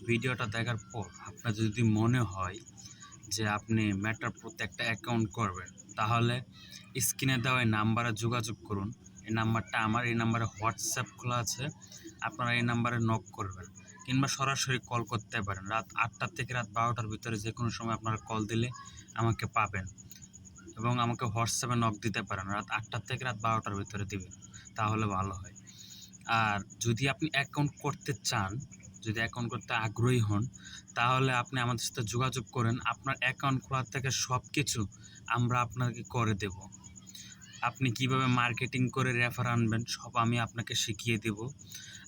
ভিডিওটা দেখার পর আপনার যদি মনে হয় যে আপনি ম্যাটার প্রতি একটা অ্যাকাউন্ট করবেন, তাহলে স্ক্রিনে দেওয়া এই নাম্বারে যোগাযোগ করুন। এই নাম্বারটা আমার, এই নাম্বারে হোয়াটসঅ্যাপ খোলা আছে, আপনারা এই নাম্বারে নক করবেন, কিংবা সরাসরি কল করতে পারেন। রাত 8টা থেকে রাত 12টার ভিতরে যে কোনো সময় আপনারা কল দিলে আমাকে পাবেন, এবং আমাকে হোয়াটসঅ্যাপে নক দিতে পারেন। রাত 8টা থেকে রাত 12টার ভিতরে দিবেন, তাহলে ভালো হয়। আর যদি আপনি অ্যাকাউন্ট করতে চান, যদি অ্যাকাউন্ট করতে আগ্রহী হন, তাহলে আপনি আমাদের সাথে যোগাযোগ করেন। আপনার অ্যাকাউন্ট খোলার থেকে সব কিছু আমরা আপনাকে করে দেব। আপনি কিভাবে মার্কেটিং করে রেফার আনবেন সব আমি আপনাকে শিখিয়ে দেব।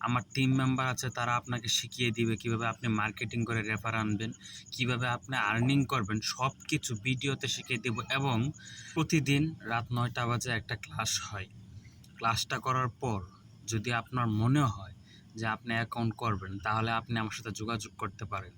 আমার টিম মেম্বার আছে, তারা আপনাকে শিখিয়ে দিবে কিভাবে আপনি মার্কেটিং করে রেফার আনবেন, কিভাবে আপনি আর্নিং করবেন, সব কিছু ভিডিওতে শিখিয়ে দেব। এবং প্রতিদিন রাত 9টা বাজে একটা ক্লাস হয়। ক্লাসটা করার পর যদি আপনার মনে হয় যে আপনি অ্যাকাউন্ট করবেন, তাহলে আপনি আমার সাথে যোগাযোগ করতে পারেন।